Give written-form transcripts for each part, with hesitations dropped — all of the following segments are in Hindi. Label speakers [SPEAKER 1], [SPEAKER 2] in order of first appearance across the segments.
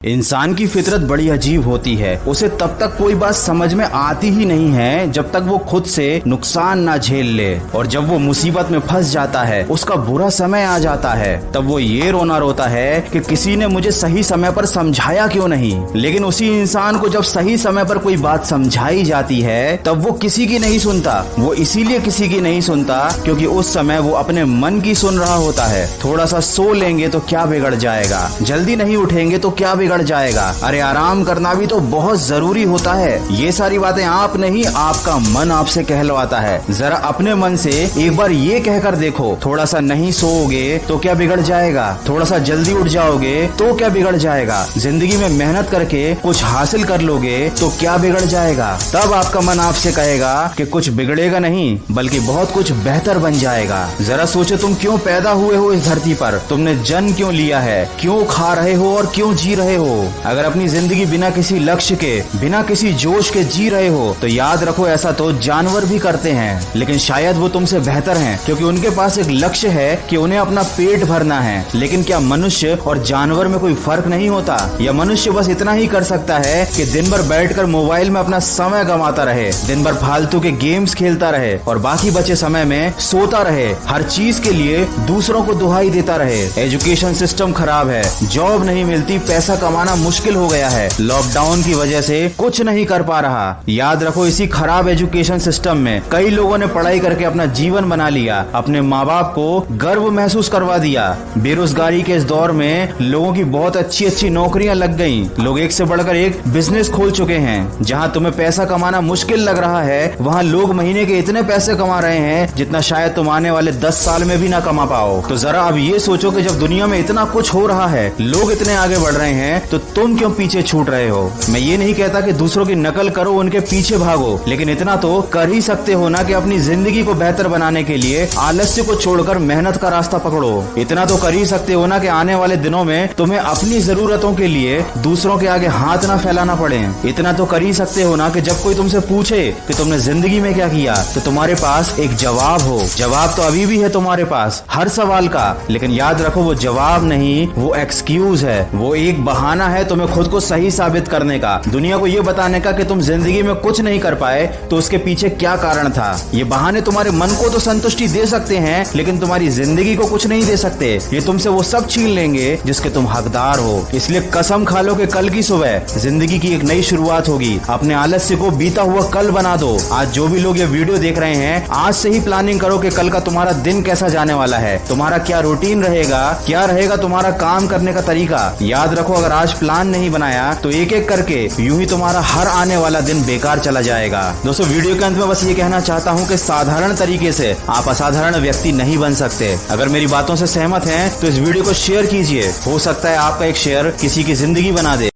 [SPEAKER 1] इंसान की फितरत बड़ी अजीब होती है। उसे तब तक कोई बात समझ में आती ही नहीं है जब तक वो खुद से नुकसान ना झेल ले, और जब वो मुसीबत में फंस जाता है, उसका बुरा समय आ जाता है, तब वो ये रोना रोता है कि किसी ने मुझे सही समय पर समझाया क्यों नहीं। लेकिन उसी इंसान को जब सही समय पर कोई बात समझाई जाती है तब वो किसी की नहीं सुनता। वो इसीलिए किसी की नहीं सुनता क्योंकि उस समय वो अपने मन की सुन रहा होता है। थोड़ा सा सो लेंगे तो क्या बिगड़ जाएगा, जल्दी नहीं उठेंगे तो क्या बिगड़ जाएगा, अरे आराम करना भी तो बहुत जरूरी होता है। ये सारी बातें आप नहीं, आपका मन आपसे कहलवाता है। जरा अपने मन से एक बार ये कहकर देखो, थोड़ा सा नहीं सोओगे तो क्या बिगड़ जाएगा, थोड़ा सा जल्दी उठ जाओगे तो क्या बिगड़ जाएगा, जिंदगी में मेहनत करके कुछ हासिल कर लोगे तो क्या बिगड़ जाएगा। तब आपका मन आपसे कहेगा कि कुछ बिगड़ेगा नहीं बल्कि बहुत कुछ बेहतर बन जाएगा। जरा सोचो, तुम क्यों पैदा हुए हो इस धरती पर, तुमने जन्म क्यों लिया है, क्यों खा रहे हो और क्यों जी रहे हो। अगर अपनी जिंदगी बिना किसी लक्ष्य के, बिना किसी जोश के जी रहे हो तो याद रखो, ऐसा तो जानवर भी करते हैं, लेकिन शायद वो तुमसे बेहतर हैं क्योंकि उनके पास एक लक्ष्य है कि उन्हें अपना पेट भरना है। लेकिन क्या मनुष्य और जानवर में कोई फर्क नहीं होता? या मनुष्य बस इतना ही कर सकता है कि दिन भर बैठकर मोबाइल में अपना समय गंवाता रहे, दिन भर फालतू के गेम्स खेलता रहे और बाकी बचे समय में सोता रहे, हर चीज के लिए दूसरों को दुहाई देता रहे। एजुकेशन सिस्टम खराब है, जॉब नहीं मिलती, पैसा कमाना मुश्किल हो गया है, लॉकडाउन की वजह से कुछ नहीं कर पा रहा। याद रखो, इसी खराब एजुकेशन सिस्टम में कई लोगों ने पढ़ाई करके अपना जीवन बना लिया, अपने माँ बाप को गर्व महसूस करवा दिया। बेरोजगारी के इस दौर में लोगों की बहुत अच्छी अच्छी नौकरियां लग गईं। लोग एक से बढ़कर एक बिजनेस खोल चुके हैं। जहां तुम्हें पैसा कमाना मुश्किल लग रहा है, वहां लोग महीने के इतने पैसे कमा रहे हैं जितना शायद तुम आने वाले 10 साल में भी ना कमा पाओ। तो जरा अब ये सोचो कि जब दुनिया में इतना कुछ हो रहा है, लोग इतने आगे बढ़ रहे हैं, तो तुम क्यों पीछे छूट रहे हो। मैं ये नहीं कहता कि दूसरों की नकल करो, उनके पीछे भागो, लेकिन इतना तो कर ही सकते हो ना कि अपनी जिंदगी को बेहतर बनाने के लिए आलस्य को छोड़कर मेहनत का रास्ता पकड़ो। इतना तो कर ही सकते हो ना कि आने वाले दिनों में तुम्हें अपनी जरूरतों के लिए दूसरों के आगे हाथ ना फैलाना पड़े। इतना तो कर ही सकते हो ना कि जब कोई तुमसे पूछे कि तुमने जिंदगी में क्या किया तो तुम्हारे पास एक जवाब हो। जवाब तो अभी भी है तुम्हारे पास हर सवाल का, लेकिन याद रखो, वो जवाब नहीं, वो एक्सक्यूज है, वो एक बहाना है तुम्हें खुद को सही साबित करने का, दुनिया को ये बताने का कि तुम जिंदगी में कुछ नहीं कर पाए तो उसके पीछे क्या कारण था। ये बहाने तुम्हारे मन को तो संतुष्टि दे सकते हैं लेकिन तुम्हारी जिंदगी को कुछ नहीं दे सकते। ये तुमसे वो सब छीन लेंगे जिसके तुम हकदार हो। इसलिए कसम खा लो कि कल की सुबह जिंदगी की एक नई शुरुआत होगी। अपने आलस्य को बीता हुआ कल बना दो। आज जो भी लोग ये वीडियो देख रहे हैं, आज से ही प्लानिंग करो कि कल का तुम्हारा दिन कैसा जाने वाला है, तुम्हारा क्या रूटीन रहेगा, क्या रहेगा तुम्हारा काम करने का तरीका। याद रखो, अगर आज प्लान नहीं बनाया तो एक एक करके यूं ही तुम्हारा हर आने वाला दिन बेकार चला जाएगा। दोस्तों, वीडियो के अंत में बस ये कहना चाहता हूँ कि साधारण तरीके से आप असाधारण व्यक्ति नहीं बन सकते। अगर मेरी बातों से सहमत हैं तो इस वीडियो को शेयर कीजिए, हो सकता है आपका एक शेयर किसी की जिंदगी बना दे।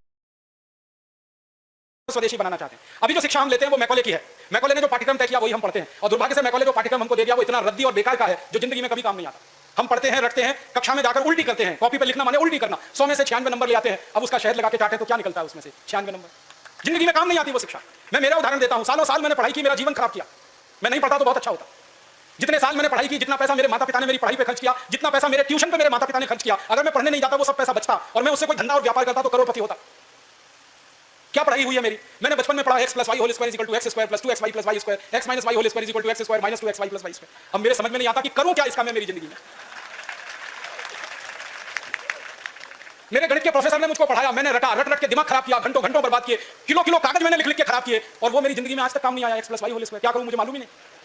[SPEAKER 2] स्वदेशी बनाना चाहते हैं। अभी जो शिक्षा हम लेते हैं वो मैकॉले की है। मैकॉले ने जो पाठ्यक्रम तय किया वही हम पढ़ते हैं, और दुर्भाग्य से मैकॉले जो पाठ्यक्रम हमको दे दिया वो इतना रद्दी और बेकार का है जो जिंदगी में कभी काम नहीं आता। हम पढ़ते हैं, रटते हैं, कक्षा में जाकर उल्टी करते हैं, कॉपी पर लिखना माने उल्टी करना, 100 में से 96 नंबर ले आते हैं। अब उसका शहद लगा के चाटे तो क्या निकलता है उसमें से 96 नंबर। जिंदगी में काम नहीं आती वो शिक्षा। मैं मेरा उदाहरण देता हूं, सालों साल मैंने पढ़ाई की, मेरा जीवन खराब किया। मैं नहीं पढ़ता तो बहुत अच्छा होता। जितने साल मैंने पढ़ाई की, जितना पैसा मेरे माता पिता ने मेरी पढ़ाई पे खर्च किया, जितना पैसा मेरे ट्यूशन पे मेरे माता पिता ने खर्च किया, अगर मैं पढ़ने नहीं जाता वो सब पैसा बचता और मैं उससे कोई धंधा और व्यापार करता तो करोड़पति होता। क्या पढ़ाई हुई है मेरी? मैंने बचपन में पढ़ा x + y whole square equal to x square plus 2xy plus y square, x - y whole square equal to x square minus 2xy plus y square. अब मेरे समझ में नहीं आता कि करूं क्या इसका मैं मेरी जिंदगी में। मेरे गणित के प्रोफेसर ने मुझको पढ़ाया, मैंने रट रट के दिमाग खराब किया, घंटों घंटों बर्बाद किए, किलो किलो कागज मैंने लिख लिख के खराब किए, और वो मेरी जिंदगी में आज तक काम नहीं आया। x + y होल स्क्वायर क्या करूं मुझे मालूम ही नहीं।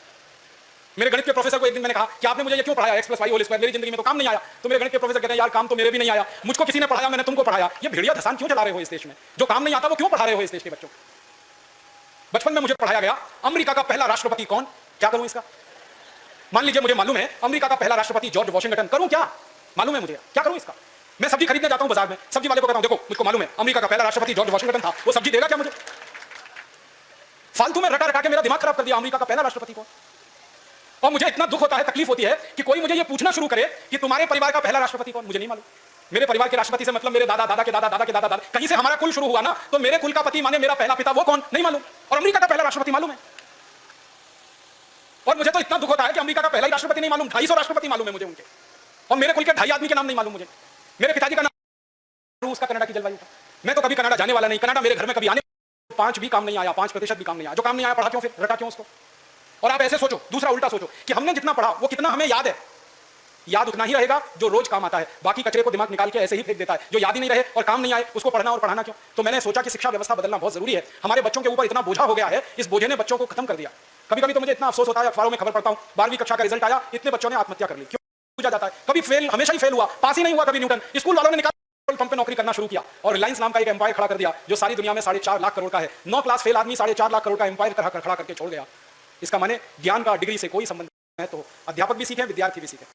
[SPEAKER 2] मेरे गणित के प्रोफेसर को एक दिन मैंने कहा कि आपने मुझे ये क्यों पढ़ाया x + y होल स्क्वायर, मेरी जिंदगी में तो काम नहीं आया। तो मेरे गणित के प्रोफेसर कहते हैं, यार काम तो मेरे भी नहीं आया, मुझको किसी ने पढ़ाया, मैंने तुमको पढ़ाया, ये भेड़िया धसान क्यों चला रहे हो इस देश में? जो काम नहीं आता वो क्यों पढ़ा रहे हो इस देश के बच्चों को? बचपन में मुझे पढ़ाया गया अमेरिका का पहला राष्ट्रपति कौन, क्या करूं इसका? मान लीजिए मुझे मालूम है अमेरिका का पहला राष्ट्रपति जॉर्ज वॉशिंगटन, करूं क्या? मालूम है मुझे, क्या करूं इसका? मैं सब्जी खरीदने जाता हूं बाजार में, सब्जी वाले को कहता हूं, देखो मुझको मालूम है अमेरिका का पहला राष्ट्रपति जॉर्ज वॉशिंगटन था, वो सब्जी देगा क्या मुझे? फालतू में रटा रटा के मेरा दिमाग खराब कर दिया अमेरिका का पहला राष्ट्रपति कौन। और मुझे इतना दुख होता है, तकलीफ होती है कि कोई मुझे ये पूछना शुरू करे कि तुम्हारे परिवार का पहला राष्ट्रपति कौन। मुझे नहीं मालूम। मेरे परिवार के राष्ट्रपति से मतलब मेरे दादा दादा के दादा दादा के दादा दादा, कहीं से हमारा कुल शुरू हुआ ना, तो मेरे कुल का पति माने मेरा पहला पिता वो कौन, नहीं मालूम। और अमेरिका का पहला राष्ट्रपति मालूम है। और मुझे तो इतना दुख होता है कि अमेरिका का पहला ही राष्ट्रपति नहीं मालूम, 250 राष्ट्रपति मालूम है मुझे उनके, और मेरे कुल के 2.5 आदमी के नाम नहीं मालूम मुझे। मेरे पिताजी का नाम, उसका कनाडा की जलवायु था। मैं तो कभी कनाडा जाने वाला नहीं, कनाडा मेरे घर में कभी आने 5 भी काम नहीं आया, 5% भी काम नहीं आया। जो काम नहीं आया पढ़ा क्यों, फिर रटा क्यों उसको? और आप ऐसे सोचो, दूसरा उल्टा सोचो कि हमने जितना पढ़ा वो कितना हमें याद है। याद उतना ही रहेगा जो रोज काम आता है, बाकी कचरे को दिमाग निकाल के ऐसे ही फेंक देता है। जो याद ही नहीं रहे और काम नहीं आए उसको पढ़ना और पढ़ाना क्यों? तो मैंने सोचा कि शिक्षा व्यवस्था बदलना बहुत जरूरी है। हमारे बच्चों के ऊपर इतना बोझा हो गया है, इस बोझे ने बच्चों को खत्म कर दिया। कभी कभी तो मुझे इतना अफसोस होता है, अखबारों में खबर पढ़ता हूं 12वीं कक्षा का रिजल्ट आया, इतने बच्चों ने आत्महत्या कर ली। क्यों पूछा जाता है? कभी फेल, हमेशा ही फेल हुआ, पास ही नहीं हुआ कभी न्यूटन। स्कूल वालों ने निकाल पेट्रोल पंप पे नौकरी करना शुरू किया और रिलायंस नाम का एक एम्पायर खड़ा कर दिया जो सारी दुनिया में 4.5 लाख करोड़ का है। 9 क्लास फेल आदमी 4.5 लाख करोड़ का एम्पायर खड़ा करके छोड़ गया। इसका माने ज्ञान का डिग्री से कोई संबंध है। तो अध्यापक भी सीखे, विद्यार्थी भी सीखे।